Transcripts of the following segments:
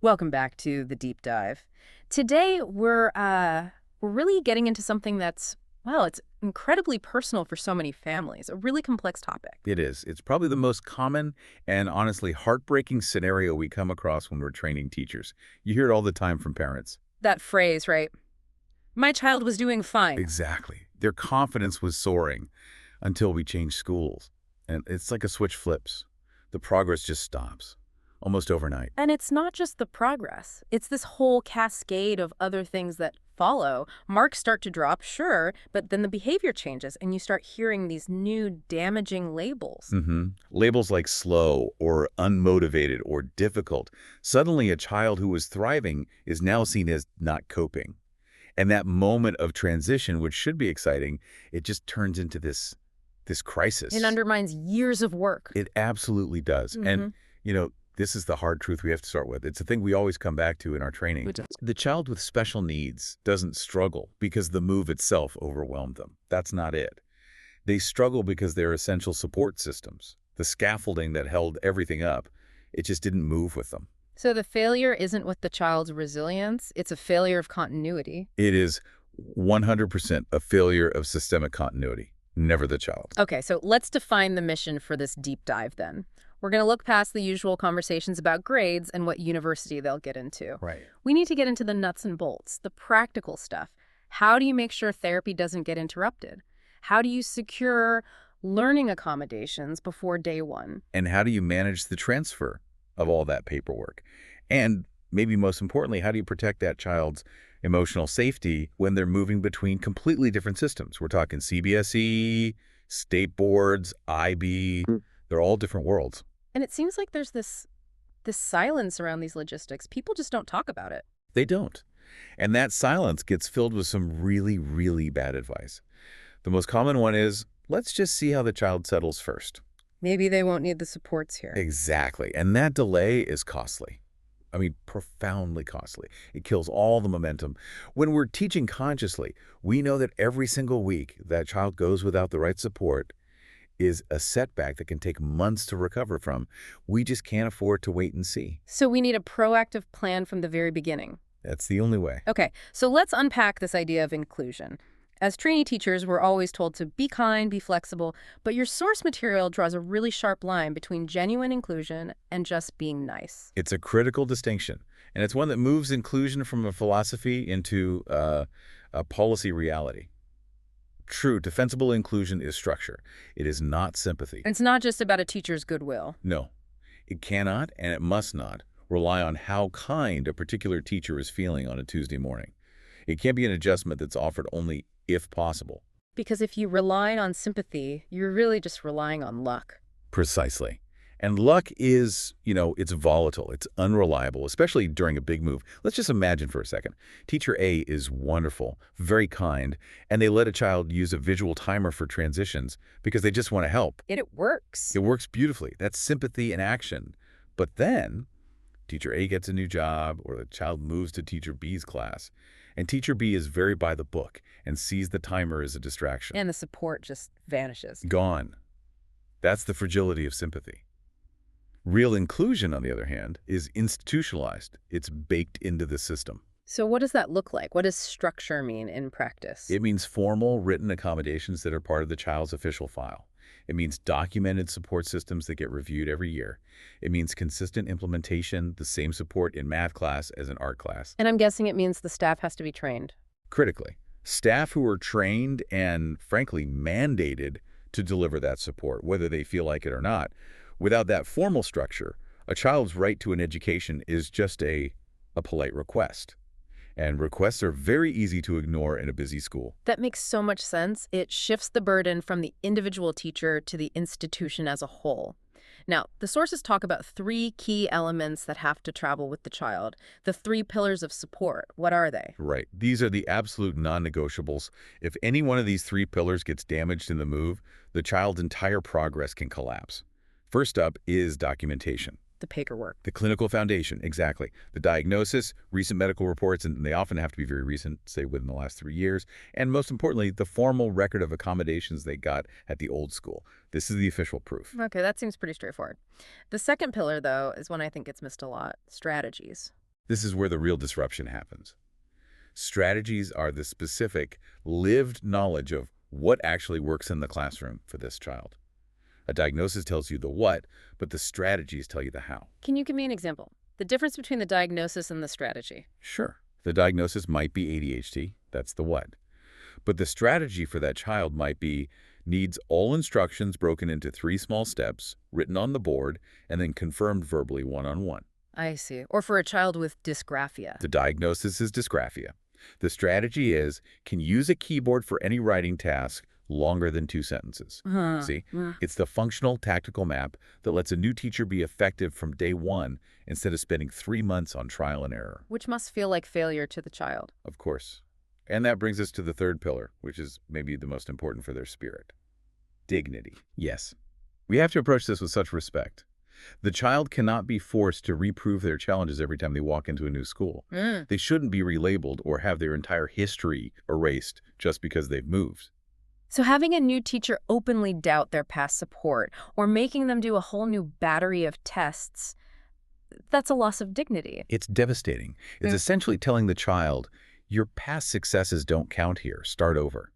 Welcome back to the deep dive. Today we're really getting into something that's, well, it's incredibly personal for so many families, a really complex topic. It is. It's probably the most common and honestly heartbreaking scenario we come across when we're training teachers. You hear it all the time from parents. That phrase, right? My child was doing fine. Exactly. Their confidence was soaring until we changed schools. And it's like a switch flips. The progress just stops, almost overnight. And it's not just the progress. It's this whole cascade of other things that follow. Marks start to drop, sure, but then the behavior changes and you start hearing these new damaging labels. Labels like slow or unmotivated or difficult. Suddenly a child who was thriving is now seen as not coping. And that moment of transition, which should be exciting, it just turns into this It crisis. undermines years of work. It absolutely does. And, this is the hard truth we have to start with. It's a thing we always come back to in our training. Which is- The child with special needs doesn't struggle because the move itself overwhelmed them. That's not it. They struggle because they're essential support systems. The scaffolding that held everything up, it just didn't move with them. So the failure isn't with the child's resilience, it's a failure of continuity. It is 100% a failure of systemic continuity, never the child. Okay, so let's define the mission for this deep dive then. We're going to look past the usual conversations about grades and what university they'll get into. Right. We need to get into the nuts and bolts, the practical stuff. How do you make sure therapy doesn't get interrupted? How do you secure learning accommodations before day one? And how do you manage the transfer of all that paperwork? And maybe most importantly, how do you protect that child's emotional safety when they're moving between completely different systems? We're talking CBSE, state boards, IB. They're all different worlds. And it seems like there's this silence around these logistics. People just don't talk about it. They don't. And that silence gets filled with some really, really bad advice. The most common one is, let's just see how the child settles first. Maybe they won't need the supports here. Exactly. And that delay is costly. I mean, profoundly costly. It kills all the momentum. When we're teaching consciously, we know that every single week that child goes without the right support is a setback that can take months to recover from. We just can't afford to wait and see. So we need a proactive plan from the very beginning. That's the only way. Okay, so let's unpack this idea of inclusion. As trainee teachers, we're always told to be kind, be flexible, but your source material draws a really sharp line between genuine inclusion and just being nice. It's a critical distinction, and it's one that moves inclusion from a philosophy into a policy reality. True, defensible inclusion is structure. It is not sympathy. It's not just about a teacher's goodwill. No, it cannot and it must not rely on how kind a particular teacher is feeling on a Tuesday morning. It can't be an adjustment that's offered only if possible. Because if you rely on sympathy, you're really just relying on luck. Precisely. And luck is, it's volatile. It's unreliable, especially during a big move. Let's just imagine for a second. Teacher A is wonderful, very kind, and they let a child use a visual timer for transitions because they just want to help. It works. It works beautifully. That's sympathy in action. But then Teacher A gets a new job or the child moves to Teacher B's class, and Teacher B is very by the book and sees the timer as a distraction. And the support just vanishes. Gone. That's the fragility of sympathy. Real inclusion, on the other hand, is institutionalized. It's baked into the system. So what does that look like? What does structure mean in practice? It means formal, written accommodations that are part of the child's official file. It means documented support systems that get reviewed every year. It means consistent implementation, the same support in math class as in art class. And I'm guessing it means the staff has to be trained. Critically, staff who are trained and, frankly, mandated to deliver that support, whether they feel like it or not. Without that formal structure, a child's right to an education is just a polite request. And requests are very easy to ignore in a busy school. That makes so much sense. It shifts the burden from the individual teacher to the institution as a whole. Now, the sources talk about three key elements that have to travel with the child. The three pillars of support. What are they? Right. These are the absolute non-negotiables. If any one of these three pillars gets damaged in the move, the child's entire progress can collapse. First up is documentation. The paperwork. The clinical foundation, exactly. The diagnosis, recent medical reports, and they often have to be very recent, say within the last 3 years. And most importantly, the formal record of accommodations they got at the old school. This is the official proof. Okay, that seems pretty straightforward. The second pillar, though, is one I think gets missed a lot. Strategies. This is where the real disruption happens. Strategies are the specific, lived knowledge of what actually works in the classroom for this child. A diagnosis tells you the what, but the strategies tell you the how. Can you give me an example? The difference between the diagnosis and the strategy. Sure, the diagnosis might be ADHD, that's the what. But the strategy for that child might be needs all instructions broken into 3 small steps, written on the board, and then confirmed verbally one-on-one. I see. Or for a child with dysgraphia. The diagnosis is dysgraphia. The strategy is can use a keyboard for any writing task longer than 2 sentences. See, it's the functional tactical map that lets a new teacher be effective from day 1 instead of spending 3 months on trial and error. Which must feel like failure to the child. Of course. And that brings us to the third pillar, which is maybe the most important for their spirit. Dignity. Yes. We have to approach this with such respect. The child cannot be forced to reprove their challenges every time they walk into a new school. They shouldn't be relabeled or have their entire history erased just because they've moved. So having a new teacher openly doubt their past support or making them do a whole new battery of tests, that's a loss of dignity. It's devastating. It's essentially telling the child, your past successes don't count here. Start over.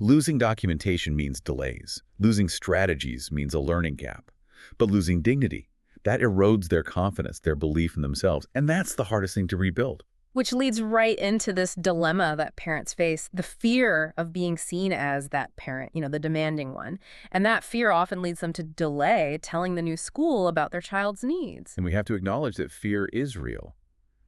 Losing documentation means delays. Losing strategies means a learning gap. But losing dignity, that erodes their confidence, their belief in themselves. And that's the hardest thing to rebuild. Which leads right into this dilemma that parents face, the fear of being seen as that parent, the demanding one. And that fear often leads them to delay telling the new school about their child's needs. And we have to acknowledge that fear is real.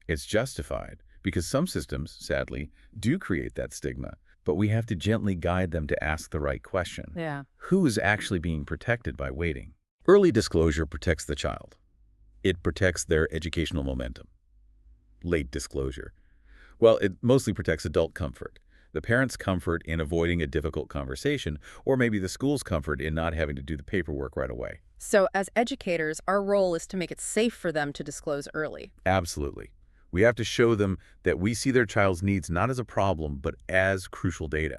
It's justified because some systems, sadly, do create that stigma. But we have to gently guide them to ask the right question. Yeah. Who is actually being protected by waiting? Early disclosure protects the child. It protects their educational momentum. Late disclosure. Well, it mostly protects adult comfort. The parent's comfort in avoiding a difficult conversation, or maybe the school's comfort in not having to do the paperwork right away. So as educators, our role is to make it safe for them to disclose early. Absolutely. We have to show them that we see their child's needs not as a problem, but as crucial data.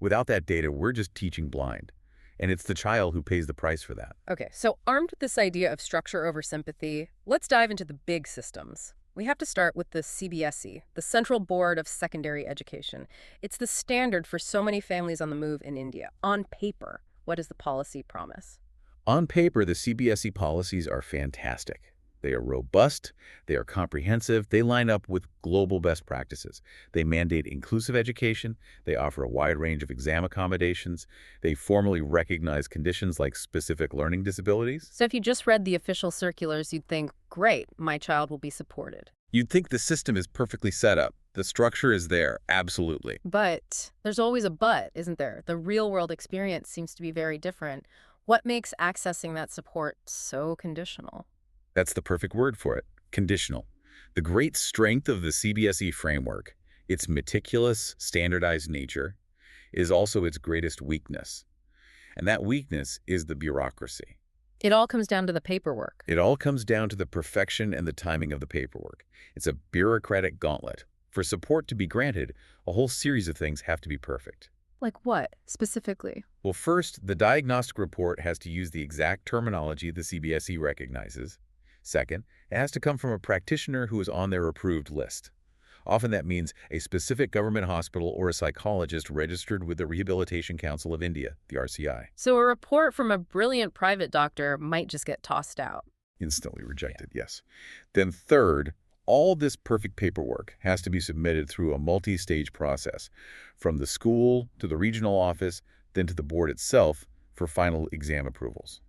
Without that data, we're just teaching blind. And it's the child who pays the price for that. Okay, so armed with this idea of structure over sympathy, let's dive into the big systems. We have to start with the CBSE, the Central Board of Secondary Education. It's the standard for so many families on the move in India. On paper, what does the policy promise? On paper, the CBSE policies are fantastic. They are robust, they are comprehensive, they line up with global best practices. They mandate inclusive education, they offer a wide range of exam accommodations, they formally recognize conditions like specific learning disabilities. So if you just read the official circulars, you'd think, great, my child will be supported. You'd think the system is perfectly set up. The structure is there, absolutely. But there's always a but, isn't there? The real-world experience seems to be very different. What makes accessing that support so conditional? That's the perfect word for it, conditional. The great strength of the CBSE framework, its meticulous, standardized nature, is also its greatest weakness. And that weakness is the bureaucracy. It all comes down to the paperwork. It all comes down to the perfection and the timing of the paperwork. It's a bureaucratic gauntlet. For support to be granted, a whole series of things have to be perfect. Like what, specifically? Well, first, the diagnostic report has to use the exact terminology the CBSE recognizes. Second, it has to come from a practitioner who is on their approved list. Often that means a specific government hospital or a psychologist registered with the Rehabilitation Council of India, the RCI. So a report from a brilliant private doctor might just get tossed out. Instantly rejected, yes. Then third, all this perfect paperwork has to be submitted through a multi-stage process, from the school to the regional office, then to the board itself for final exam approvals.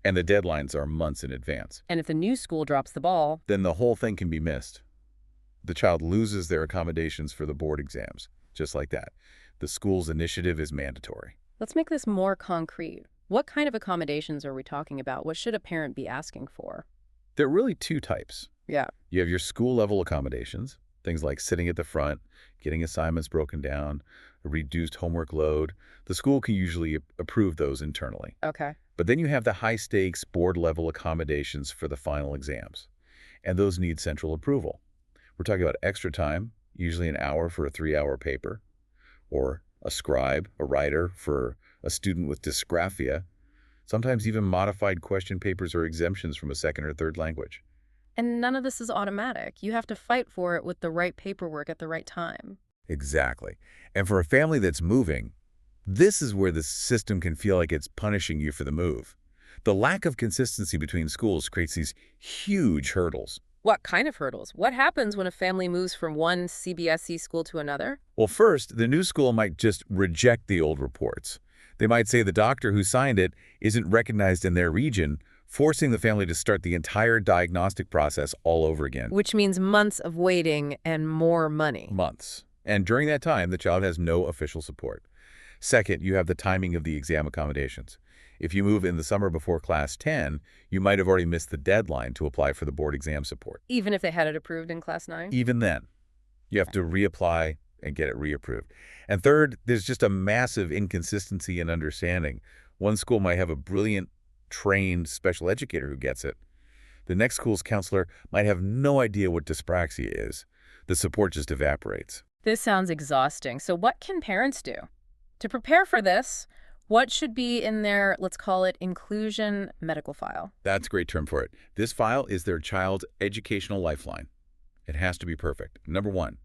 And the deadlines are months in advance. And if the new school drops the ball, then the whole thing can be missed. The child loses their accommodations for the board exams, just like that. The school's initiative is mandatory. let's make this more concrete. What kind of accommodations are we talking about? What should a parent be asking for? There are really 2 types. Yeah. You have your school-level accommodations, things like sitting at the front, getting assignments broken down, a reduced homework load. The school can usually approve those internally. Okay. But then you have the high-stakes board-level accommodations for the final exams, and those need central approval. We're talking about extra time, usually an hour for a 3-hour paper, or a scribe, a writer for a student with dysgraphia, sometimes even modified question papers or exemptions from a second or third language. And none of this is automatic. You have to fight for it with the right paperwork at the right time. Exactly. And for a family that's moving, this is where the system can feel like it's punishing you for the move. The lack of consistency between schools creates these huge hurdles. What kind of hurdles? What happens when a family moves from one CBSE school to another? Well, first, the new school might just reject the old reports. They might say the doctor who signed it isn't recognized in their region, forcing the family to start the entire diagnostic process all over again. Which means months of waiting and more money. Months. And during that time, the child has no official support. Second, you have the timing of the exam accommodations. If you move in the summer before Class 10, you might have already missed the deadline to apply for the board exam support. Even if they had it approved in Class 9? Even then, you have to reapply and get it reapproved. And third, there's just a massive inconsistency in understanding. One school might have a brilliant, trained special educator who gets it. The next school's counselor might have no idea what dyspraxia is. The support just evaporates. This sounds exhausting. So what can parents do? To prepare for this, what should be in their, let's call it, inclusion medical file? That's a great term for it. This file is their child's educational lifeline. It has to be perfect. Number one,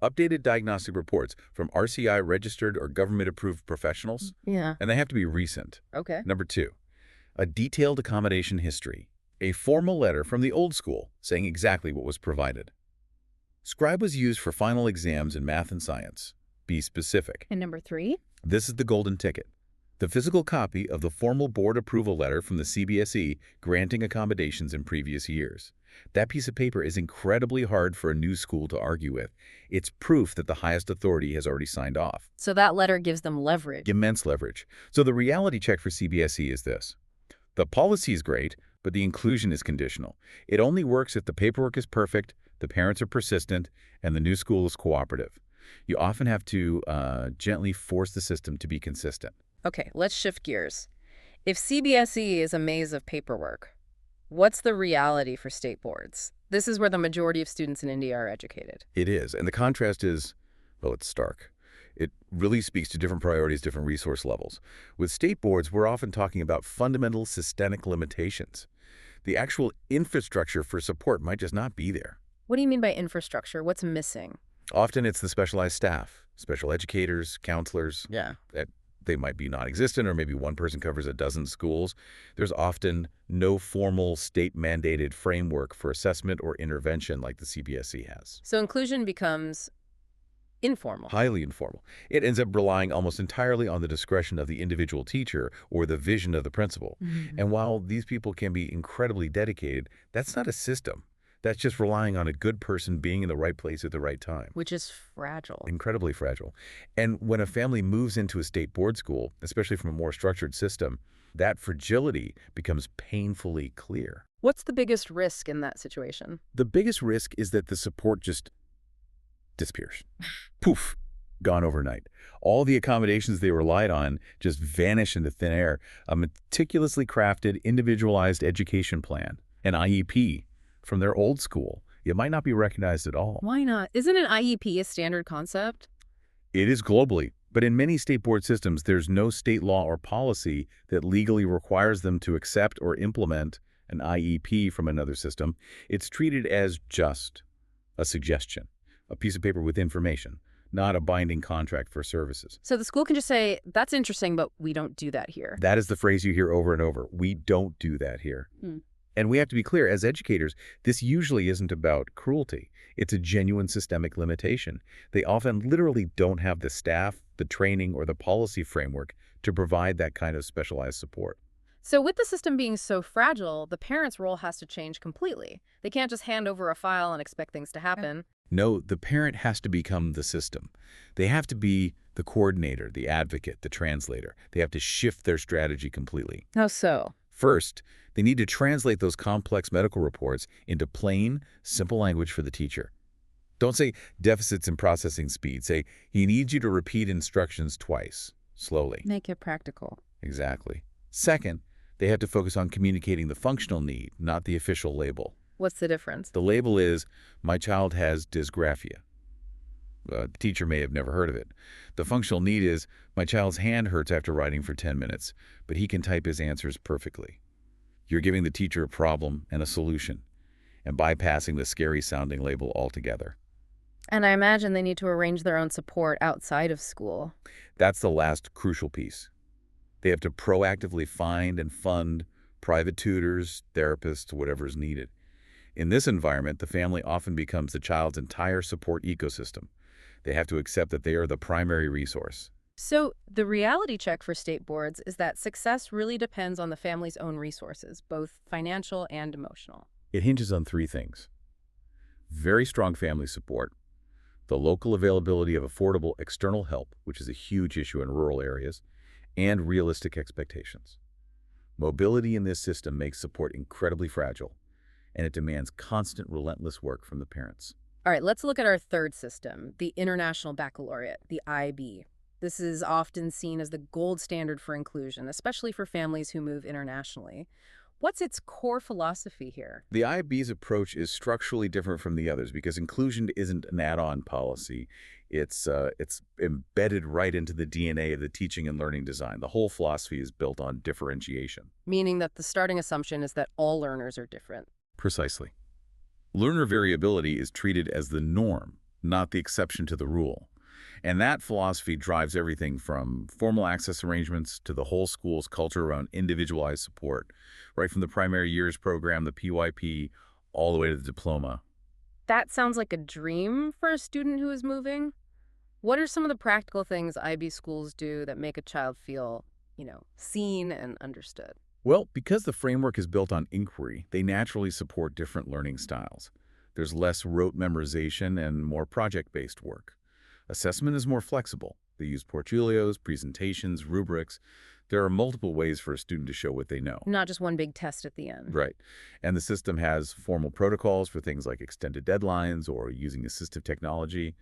updated diagnostic reports from RCI-registered or government-approved professionals, Yeah. and they have to be recent. Okay. Number two, a detailed accommodation history, a formal letter from the old school saying exactly what was provided. Scribe was used for final exams in math and science. Be specific. And number 3? This is the golden ticket. The physical copy of the formal board approval letter from the CBSE granting accommodations in previous years. That piece of paper is incredibly hard for a new school to argue with. It's proof that the highest authority has already signed off. So that letter gives them leverage. Immense leverage. So the reality check for CBSE is this. The policy is great, but the inclusion is conditional. It only works if the paperwork is perfect, the parents are persistent, and the new school is cooperative. You often have to gently force the system to be consistent. Okay, let's shift gears. If CBSE is a maze of paperwork, what's the reality for state boards? This is where the majority of students in India are educated. It is, and the contrast is, well, it's stark. It really speaks to different priorities, different resource levels. With state boards, we're often talking about fundamental systemic limitations. The actual infrastructure for support might just not be there. What do you mean by infrastructure? What's missing? Often it's the specialized staff, special educators, counselors. Yeah. That they might be non-existent, or maybe one person covers a dozen schools. There's often no formal state-mandated framework for assessment or intervention like the CBSE has. So inclusion becomes informal. Highly informal. It ends up relying almost entirely on the discretion of the individual teacher or the vision of the principal. And while these people can be incredibly dedicated, that's not a system. That's just relying on a good person being in the right place at the right time. Which is fragile. Incredibly fragile. And when a family moves into a state board school, especially from a more structured system, that fragility becomes painfully clear. What's the biggest risk in that situation? The biggest risk is that the support just disappears. Poof, gone overnight. All the accommodations they relied on just vanish into thin air. A meticulously crafted, individualized education plan, an IEP, from their old school, it might not be recognized at all. Why not? Isn't an IEP a standard concept? It is globally, but in many state board systems, there's no state law or policy that legally requires them to accept or implement an IEP from another system. It's treated as just a suggestion, a piece of paper with information, not a binding contract for services. So the school can just say, that's interesting, but we don't do that here. That is the phrase you hear over and over. We don't do that here. And we have to be clear, as educators, this usually isn't about cruelty. It's a genuine systemic limitation. They often literally don't have the staff, the training, or the policy framework to provide that kind of specialized support. So with the system being so fragile, the parent's role has to change completely. They can't just hand over a file and expect things to happen. No, the parent has to become the system. They have to be the coordinator, the advocate, the translator. They have to shift their strategy completely. How so? First, they need to translate those complex medical reports into plain, simple language for the teacher. Don't say deficits in processing speed. Say, he needs you to repeat instructions twice, slowly. Make it practical. Exactly. Second, they have to focus on communicating the functional need, not the official label. What's the difference? The label is, my child has dysgraphia. The teacher may have never heard of it. The functional need is, my child's hand hurts after writing for 10 minutes, but he can type his answers perfectly. You're giving the teacher a problem and a solution. and bypassing the scary-sounding label altogether. And I imagine they need to arrange their own support outside of school. That's the last crucial piece. They have to proactively find and fund private tutors, therapists, whatever is needed. In this environment, the family often becomes the child's entire support ecosystem. They have to accept that they are the primary resource. So the reality check for state boards is that success really depends on the family's own resources, both financial and emotional. It hinges on three things: very strong family support, the local availability of affordable external help, which is a huge issue in rural areas, and realistic expectations. Mobility in this system makes support incredibly fragile, and it demands constant, relentless work from the parents. All right, let's look at our third system, the International Baccalaureate, the IB. This is often seen as the gold standard for inclusion, especially for families who move internationally. What's its core philosophy here? The IB's approach is structurally different from the others because inclusion isn't an add-on policy. It's embedded right into the DNA of the teaching and learning design. The whole philosophy is built on differentiation. Meaning that the starting assumption is that all learners are different. Precisely. Learner variability is treated as the norm, not the exception to the rule. And that philosophy drives everything from formal access arrangements to the whole school's culture around individualized support, right from the primary years program, the PYP, all the way to the diploma. That sounds like a dream for a student who is moving. What are some of the practical things IB schools do that make a child feel, seen and understood? Well, because the framework is built on inquiry, they naturally support different learning styles. There's less rote memorization and more project-based work. Assessment is more flexible. They use portfolios, presentations, rubrics. There are multiple ways for a student to show what they know. Not just one big test at the end. Right. And the system has formal protocols for things like extended deadlines or using assistive technology.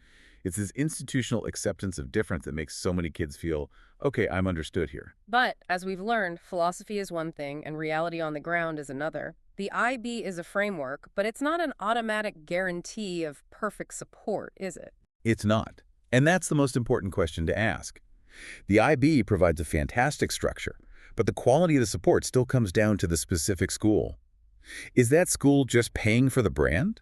It's this institutional acceptance of difference that makes so many kids feel, okay, I'm understood here. But, as we've learned, philosophy is one thing and reality on the ground is another. The IB is a framework, but it's not an automatic guarantee of perfect support, is it? It's not. And that's the most important question to ask. The IB provides a fantastic structure, but the quality of the support still comes down to the specific school. Is that school just paying for the brand?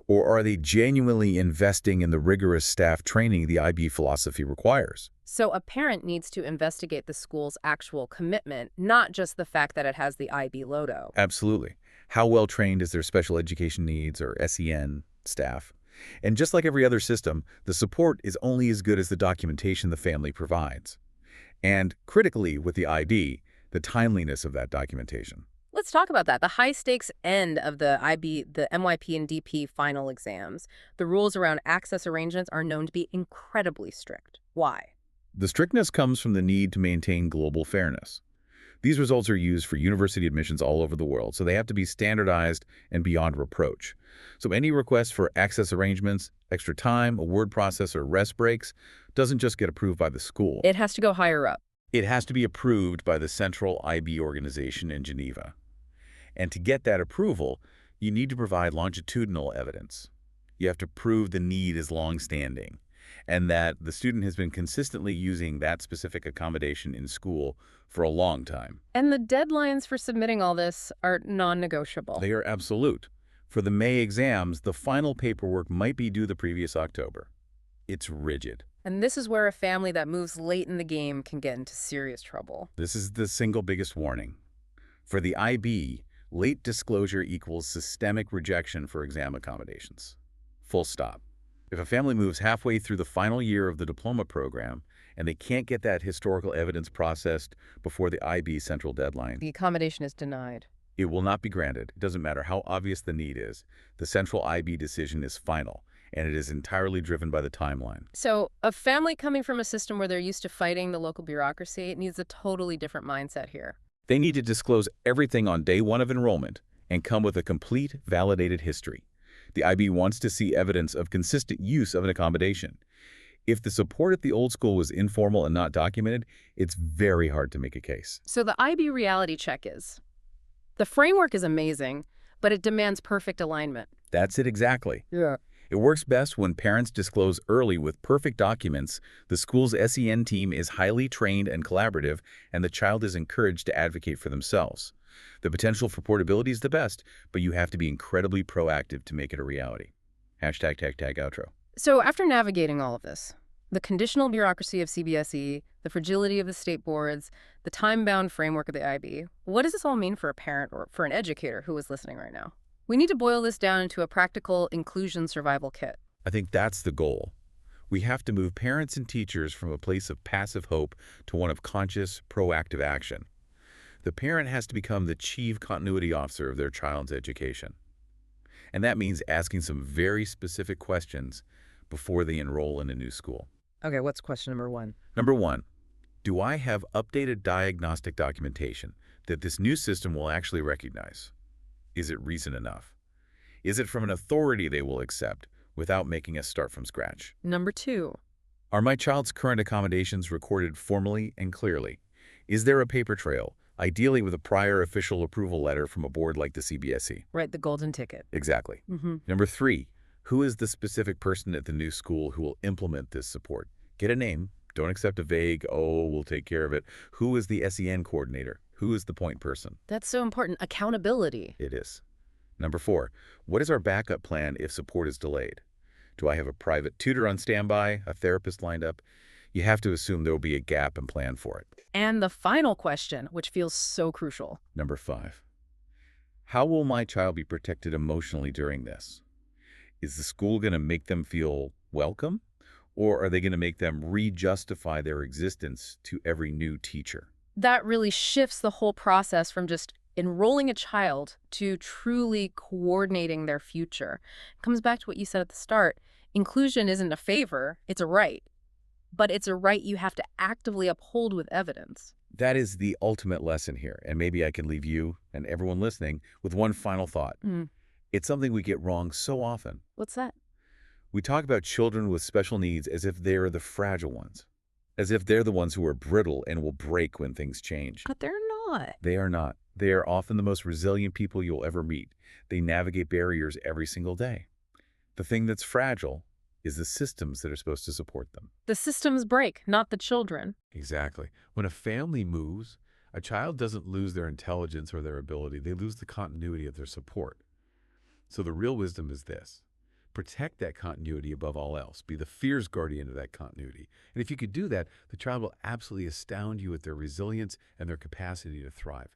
Or are they genuinely investing in the rigorous staff training the IB philosophy requires? So a parent needs to investigate the school's actual commitment, not just the fact that it has the IB logo. Absolutely. How well trained is their special education needs or SEN staff? And just like every other system, the support is only as good as the documentation the family provides. And critically with the IB, the timeliness of that documentation. Let's talk about that. The high-stakes end of the IB, the MYP and DP final exams, the rules around access arrangements are known to be incredibly strict. Why? The strictness comes from the need to maintain global fairness. These results are used for university admissions all over the world, so they have to be standardized and beyond reproach. So any request for access arrangements, extra time, a word process, or rest breaks doesn't just get approved by the school. It has to go higher up. It has to be approved by the central IB organization in Geneva. And to get that approval, you need to provide longitudinal evidence. You have to prove the need is long-standing and that the student has been consistently using that specific accommodation in school for a long time. And the deadlines for submitting all this are non-negotiable. They are absolute. For the May exams, the final paperwork might be due the previous October. It's rigid. And this is where a family that moves late in the game can get into serious trouble. This is the single biggest warning. For the IB, late disclosure equals systemic rejection for exam accommodations. Full stop. If a family moves halfway through the final year of the diploma program and they can't get that historical evidence processed before the IB central deadline, The accommodation is denied. it will not be granted. It doesn't matter how obvious the need is. The central IB decision is final, and it is entirely driven by the timeline. So a family coming from a system where they're used to fighting the local bureaucracy needs a totally different mindset here. They need to disclose everything on day one of enrollment and come with a complete, validated history. The IB wants to see evidence of consistent use of an accommodation. If the support at the old school was informal and not documented, it's very hard to make a case. So the IB reality check is, the framework is amazing, but it demands perfect alignment. That's it exactly. Yeah. It works best when parents disclose early with perfect documents, the school's SEN team is highly trained and collaborative, and the child is encouraged to advocate for themselves. The potential for portability is the best, but you have to be incredibly proactive to make it a reality. Hashtag tag tag outro. So after navigating all of this, the conditional bureaucracy of CBSE, the fragility of the state boards, the time-bound framework of the IB, what does this all mean for a parent or for an educator who is listening right now? We need to boil this down into a practical inclusion survival kit. I think that's the goal. We have to move parents and teachers from a place of passive hope to one of conscious, proactive action. The parent has to become the chief continuity officer of their child's education. And that means asking some very specific questions before they enroll in a new school. Okay, what's question number one? Number one, do I have updated diagnostic documentation that this new system will actually recognize? Is it recent enough? Is it from an authority they will accept without making us start from scratch? Number two. Are my child's current accommodations recorded formally and clearly? Is there a paper trail, ideally with a prior official approval letter from a board like the CBSE? Right, the golden ticket. Exactly. Number three, who is the specific person at the new school who will implement this support? Get a name. Don't accept a vague, oh, we'll take care of it. Who is the SEN coordinator? Who is the point person? That's so important. Accountability. It is. Number four, what is our backup plan if support is delayed? Do I have a private tutor on standby, a therapist lined up? You have to assume there will be a gap and plan for it. And the final question, which feels so crucial. Number five, how will my child be protected emotionally during this? Is the school going to make them feel welcome? Or are they going to make them re-justify their existence to every new teacher? That really shifts the whole process from just enrolling a child to truly coordinating their future. It comes back to what you said at the start. Inclusion isn't a favor, it's a right. But it's a right you have to actively uphold with evidence. That is the ultimate lesson here, and maybe I can leave you and everyone listening with one final thought. It's something we get wrong so often. What's that? We talk about children with special needs as if they're the fragile ones, as if they're the ones who are brittle and will break when things change. But they're not. They are not. They are often the most resilient people you'll ever meet. They navigate barriers every single day. The thing that's fragile is the systems that are supposed to support them. The systems break, not the children. Exactly. When a family moves, a child doesn't lose their intelligence or their ability. They lose the continuity of their support. So the real wisdom is this. Protect that continuity above all else. Be the fierce guardian of that continuity. And if you could do that, the child will absolutely astound you with their resilience and their capacity to thrive.